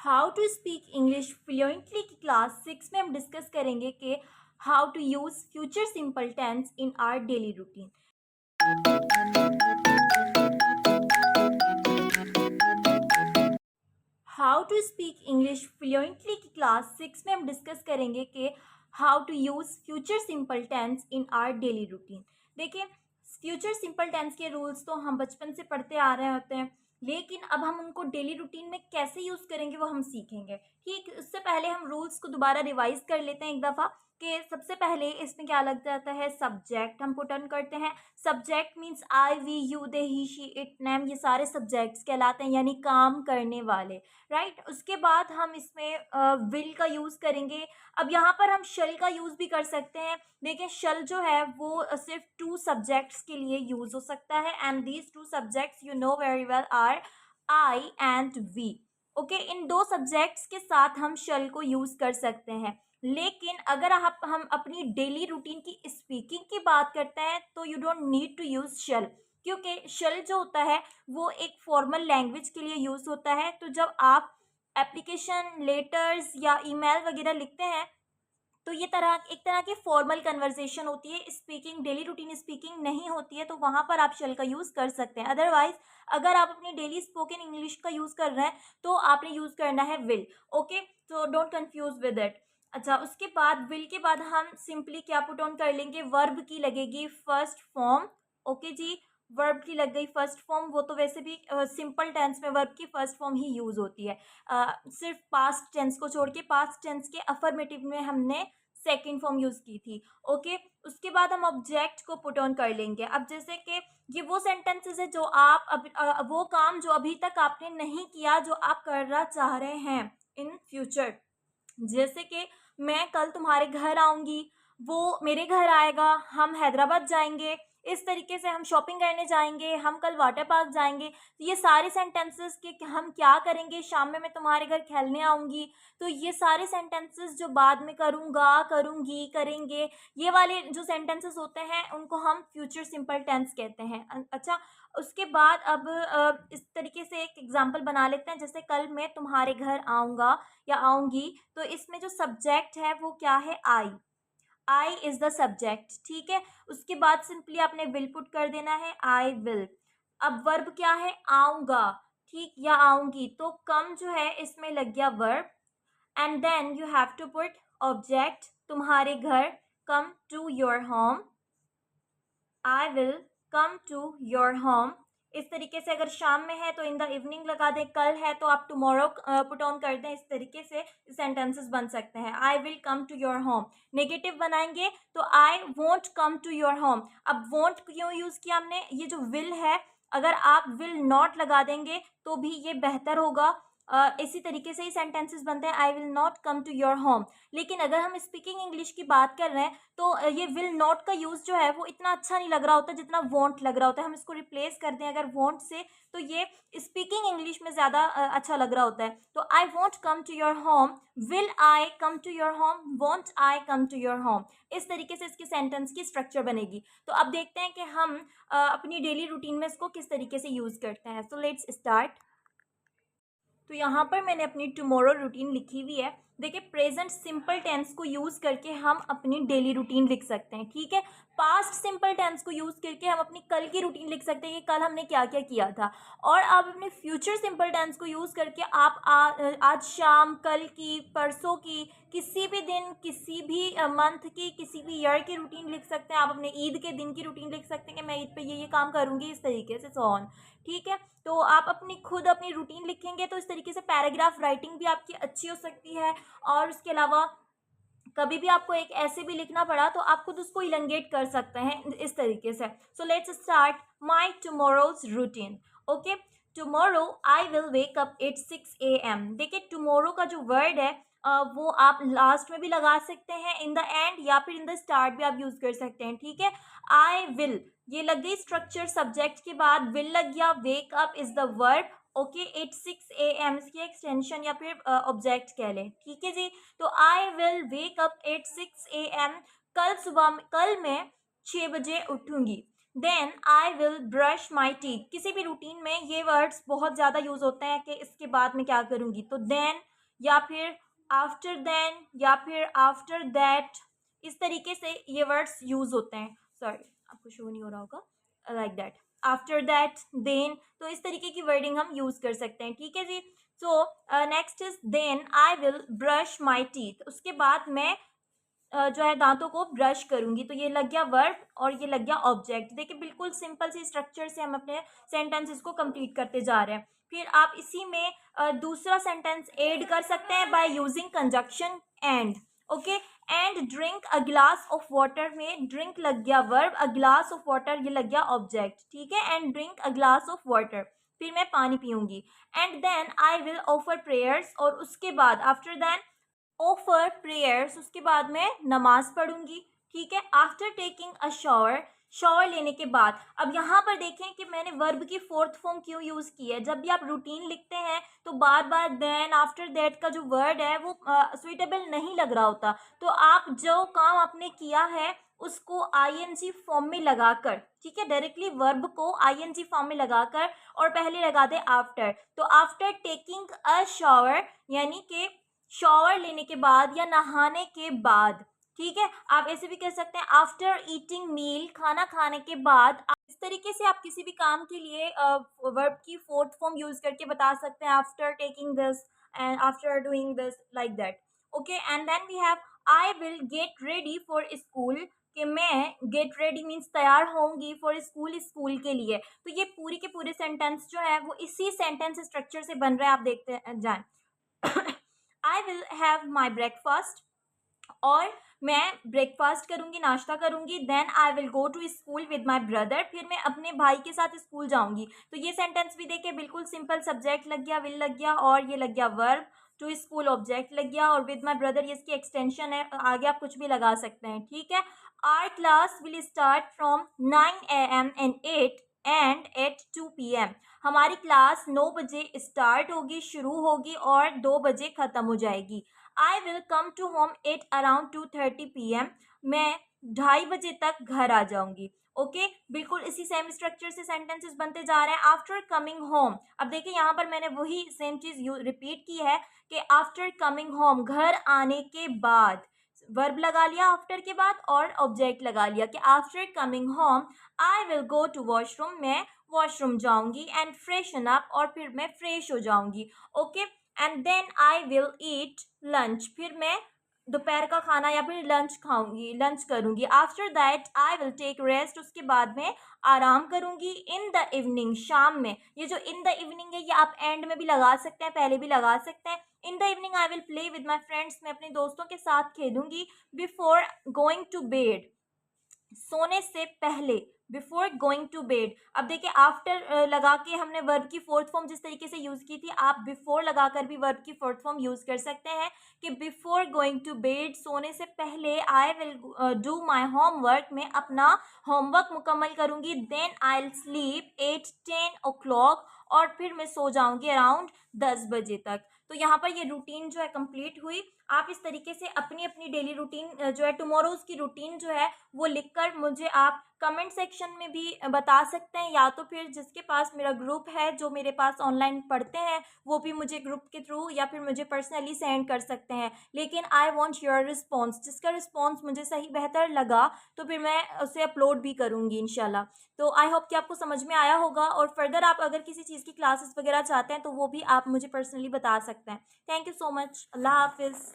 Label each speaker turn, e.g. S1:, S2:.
S1: How to speak English fluently की class 6 में हम डिस्कस करेंगे कि how to use future simple tense in our daily routine. How to speak English fluently की class 6 में हम डिस्कस करेंगे कि how to use future simple tense in our daily routine. देखिए, फ्यूचर सिंपल टेंस के rules तो हम बचपन से पढ़ते आ रहे होते हैं, लेकिन अब हम उनको डेली रूटीन में कैसे यूज़ करेंगे वो हम सीखेंगे। ठीक, उससे पहले हम रूल्स को दोबारा रिवाइज कर लेते हैं एक दफ़ा कि सबसे पहले इसमें क्या लग जाता है, सब्जेक्ट हम पुट ऑन करते हैं। Subject means I we you they he she it name, ये सारे सब्जेक्ट्स कहलाते हैं, यानी काम करने वाले। राइट, उसके बाद हम इसमें विल का यूज़ करेंगे। अब यहाँ पर हम शल का यूज़ भी कर सकते हैं। देखिए, शल जो है वो सिर्फ टू सब्जेक्ट्स के लिए यूज़ हो सकता है, and these two subjects you know very well are I and we. Okay, इन दो सब्जेक्ट्स के साथ हम शल को यूज़ कर सकते हैं। लेकिन अगर हम अपनी डेली रूटीन की स्पीकिंग की बात करते हैं तो you don't need to use shall, क्योंकि शल जो होता है वो एक फॉर्मल लैंग्वेज के लिए यूज़ होता है। तो जब आप एप्लीकेशन, लेटर्स या ईमेल वगैरह लिखते हैं तो ये एक तरह की फॉर्मल कन्वर्सेशन होती है, स्पीकिंग, डेली रूटीन स्पीकिंग नहीं होती है, तो वहाँ पर आप शल का यूज़ कर सकते हैं। अदरवाइज अगर आप अपनी डेली स्पोकन इंग्लिश का यूज़ कर रहे हैं तो आपने यूज़ करना है विल। ओके, तो डोंट कंफ्यूज विद इट। अच्छा, उसके बाद विल के बाद हम सिंपली क्या पुट ऑन कर लेंगे, वर्ब की लगेगी फर्स्ट फॉर्म। ओके जी, वर्ब की लग गई फर्स्ट फॉर्म। वो तो वैसे भी सिंपल टेंस में वर्ब की फर्स्ट फॉर्म ही यूज़ होती है। सिर्फ पास्ट टेंस को छोड़ के, पास्ट टेंस के अफर्मेटिव में हमने सेकेंड फॉर्म यूज़ की थी। ओके, उसके बाद हम ऑब्जेक्ट को पुट ऑन कर लेंगे। अब जैसे कि ये वो सेंटेंसेस है जो आप वो काम जो अभी तक आपने नहीं किया, जो आप करना चाह रहे हैं इन फ्यूचर। जैसे कि मैं कल तुम्हारे घर आऊँगी, वो मेरे घर आएगा, हम हैदराबाद जाएँगे, इस तरीके से हम शॉपिंग करने जाएँगे, हम कल वाटर पार्क जाएँगे। तो ये सारे सेंटेंसेस कि हम क्या करेंगे, शाम में मैं तुम्हारे घर खेलने आऊँगी। तो ये सारे सेंटेंसेस जो बाद में करूँगा, करूँगी, करेंगे, ये वाले जो सेंटेंसेस होते हैं उनको हम फ्यूचर सिंपल टेंस कहते हैं। अच्छा, उसके बाद अब इस तरीके से एक एग्जांपल बना लेते हैं, जैसे कल मैं तुम्हारे घर आऊँगा या आऊँगी, तो इसमें जो सब्जेक्ट है वो क्या है, आई इज़ द सब्जेक्ट। ठीक है, उसके बाद सिंपली आपने विल पुट कर देना है, आई विल। अब वर्ब क्या है, आऊँगा, ठीक, या आऊँगी, तो कम जो है इसमें लग गया verb, and then you have to put object, तुम्हारे घर, come to your home, I will come to your home. इस तरीके से अगर शाम में है तो इन द इवनिंग लगा दें, कल है तो आप टुमारो पुट ऑन कर दें। इस तरीके से सेंटेंसेस बन सकते हैं। I will come to your home. Negative बनाएंगे तो I won't come to your home. अब वोंट क्यों यूज़ किया हमने, ये जो विल है, अगर आप विल नॉट लगा देंगे तो भी ये बेहतर होगा। इसी तरीके से ही सेंटेंसेस बनते हैं, I will not come to your home. लेकिन अगर हम स्पीकिंग इंग्लिश की बात कर रहे हैं तो ये विल नॉट का यूज़ जो है वो इतना अच्छा नहीं लग रहा होता जितना वॉन्ट लग रहा होता है। हम इसको रिप्लेस कर दें अगर वॉन्ट से, तो ये स्पीकिंग इंग्लिश में ज़्यादा अच्छा लग रहा होता है। तो I won't come to your home, will I come to your home, won't I come to your home. इस तरीके से इसकी सेंटेंस की स्ट्रक्चर बनेगी। तो अब देखते हैं कि हम अपनी डेली रूटीन में इसको किस तरीके से यूज़ करते हैं। So let's start. तो यहाँ पर मैंने अपनी टुमारो रूटीन लिखी हुई है। देखिए, प्रेजेंट सिंपल टेंस को यूज़ करके हम अपनी डेली रूटीन लिख सकते हैं। ठीक है, पास्ट सिंपल टेंस को यूज़ करके हम अपनी कल की रूटीन लिख सकते हैं कि कल हमने क्या क्या किया था। और अब अपने फ्यूचर सिंपल टेंस को यूज़ करके आप आज शाम, कल की, परसों की, किसी भी दिन, किसी भी मंथ की, किसी भी ईयर की रूटीन लिख सकते हैं। आप अपने ईद के दिन की रूटीन लिख सकते हैं कि मैं ईद पे ये काम करूँगी, इस तरीके से, सो ऑन। ठीक है, तो आप खुद अपनी रूटीन लिखेंगे तो इस तरीके से पैराग्राफ राइटिंग भी आपकी अच्छी हो सकती है। और उसके अलावा कभी भी आपको एक ऐसे भी लिखना पड़ा तो आप खुद उसको इलंगेट कर सकते हैं इस तरीके से। So let's start my tomorrow's routine. Okay, tomorrow I will wake up at 6 AM। देखिए, टुमारो का जो वर्ड है वो आप लास्ट में भी लगा सकते हैं, इन द एंड, या फिर इन द स्टार्ट भी आप यूज़ कर सकते हैं। ठीक है, आई विल, ये लग गई स्ट्रक्चर, सब्जेक्ट के बाद विल लग गया, wake up is the verb. Okay, at 6 AM इसकी एक्सटेंशन या फिर ऑब्जेक्ट कह लें। ठीक है जी, तो I will wake up at 6 AM। कल मैं 6 बजे उठूंगी। Then I will brush my teeth. किसी भी रूटीन में ये वर्ड्स बहुत ज़्यादा यूज़ होते हैं कि इसके बाद मैं क्या करूँगी, तो देन या फिर आफ्टर देन या फिर आफ्टर दैट, इस तरीके से ये वर्ड्स यूज होते हैं. सॉरी, आपको शो नहीं हो रहा होगा. Like that, after that, then, तो इस तरीके की वर्डिंग हम यूज कर सकते हैं. ठीक है जी. So next is then I will brush my teeth. उसके बाद मैं जो है दांतों को ब्रश करूंगी. तो ये लग गया वर्ब और ये लग गया ऑब्जेक्ट. देखिए बिल्कुल सिंपल सी स्ट्रक्चर से हम अपने सेंटेंसेस को कंप्लीट करते जा रहे हैं. फिर आप इसी में दूसरा सेंटेंस ऐड कर सकते हैं by using conjunction and. Okay. And drink a glass of water में ड्रिंक लग गया verb, a glass of water ये लग गया ऑब्जेक्ट. ठीक है. And drink a glass of water, फिर मैं पानी पीऊंगी. And then I will offer prayers, और उसके बाद आफ्टर देन ऑफर प्रेयर्स, उसके बाद मैं नमाज पढ़ूंगी. ठीक है. After taking a shower, shower लेने के बाद. अब यहाँ पर देखें कि मैंने वर्ब की फोर्थ फॉर्म क्यों यूज़ की है. जब भी आप रूटीन लिखते हैं तो बार बार देन आफ्टर दैट का जो वर्ड है वो सुइटेबल नहीं लग रहा होता. तो आप जो काम आपने किया है उसको आईएनजी फॉर्म में लगाकर, ठीक है, डायरेक्टली वर्ब को आईएनजी फॉर्म में लगाकर और पहले लगा दे आफ्टर. तो आफ्टर टेकिंग अ शावर यानी कि शॉवर लेने के बाद या नहाने के बाद. ठीक है. आप ऐसे भी कह सकते हैं आफ्टर ईटिंग मील, खाना खाने के बाद. इस तरीके से आप किसी भी काम के लिए वर्ब की फोर्थ फॉर्म यूज करके बता सकते हैं after taking this and after doing this, like that. Okay. And then we have I will get ready for school, कि मैं गेट रेडी मीन्स तैयार होंगी फॉर स्कूल, स्कूल के लिए. तो ये पूरी के पूरे सेंटेंस जो है वो इसी सेंटेंस स्ट्रक्चर से बन रहे हैं, आप देखते जाएं. I will have my breakfast, और मैं ब्रेकफास्ट करूंगी, नाश्ता करूंगी. Then I will go to school with my brother, फिर मैं अपने भाई के साथ स्कूल जाऊंगी. तो ये सेंटेंस भी देखिए बिल्कुल सिंपल. सब्जेक्ट लग गया, विल लग गया, और ये लग गया वर्ब. टू स्कूल ऑब्जेक्ट लग गया, और विद माई ब्रदर ये इसकी एक्सटेंशन है, आगे आप कुछ भी लगा सकते हैं. ठीक है. Our class will start from 9 AM and at 2 PM. हमारी क्लास 9 बजे स्टार्ट होगी, शुरू होगी, और 2 बजे ख़त्म हो जाएगी. I will come to home at around 2:30 PM. मैं 2:30 बजे तक घर आ जाऊंगी. ओके. बिल्कुल इसी सेम स्ट्रक्चर से सेंटेंसेस बनते जा रहे हैं. आफ्टर कमिंग होम, अब देखिए यहाँ पर मैंने वही सेम चीज़ रिपीट की है कि आफ्टर कमिंग होम, घर आने के बाद, वर्ब लगा लिया आफ्टर के बाद और ऑब्जेक्ट लगा लिया कि after coming home I will go to washroom, मैं वॉशरूम जाऊंगी. एंड फ्रेशन अप, और फिर मैं फ्रेश हो जाऊंगी. Okay. And then I will eat lunch, फिर मैं दोपहर का खाना या फिर लंच खाऊंगी, लंच करूंगी. After that I will take rest, उसके बाद में आराम करूंगी. इन द इवनिंग, शाम में. ये जो इन द इवनिंग है ये आप एंड में भी लगा सकते हैं, पहले भी लगा सकते हैं. In the evening I will play with my friends, मैं अपने दोस्तों के साथ खेलूंगी. बिफोर गोइंग टू बेड, सोने से पहले. Before going to bed. अब देखिए आफ्टर लगा के हमने वर्ब की फोर्थ फॉर्म जिस तरीके से यूज की थी, आप बिफोर लगाकर भी वर्ब की फोर्थ फॉर्म यूज कर सकते हैं कि बिफोर गोइंग टू बेड, सोने से पहले. I will do my homework, मैं अपना होमवर्क मुकम्मल करूंगी. Then I will sleep at 10 o'clock, और फिर मैं सो जाऊंगी अराउंड 10 बजे तक. तो यहाँ पर ये रूटीन जो है कंप्लीट हुई. आप इस तरीके से अपनी अपनी डेली रूटीन जो है, टुमारोज की रूटीन जो है वो लिखकर मुझे आप कमेंट सेक्शन में भी बता सकते हैं, या तो फिर जिसके पास मेरा ग्रुप है, जो मेरे पास ऑनलाइन पढ़ते हैं, वो भी मुझे ग्रुप के थ्रू या फिर मुझे पर्सनली सेंड कर सकते हैं. लेकिन आई वांट योर रिस्पॉन्स, जिसका रिस्पॉन्स मुझे सही बेहतर लगा तो फिर मैं उसे अपलोड भी करूँगी इंशाल्लाह. तो आई होप कि आपको समझ में आया होगा, और फर्दर आप अगर किसी चीज़ की क्लासेस वगैरह चाहते हैं तो वो भी आप मुझे पर्सनली बता सकते हैं. Thank you so much. अल्लाह हाफिज़.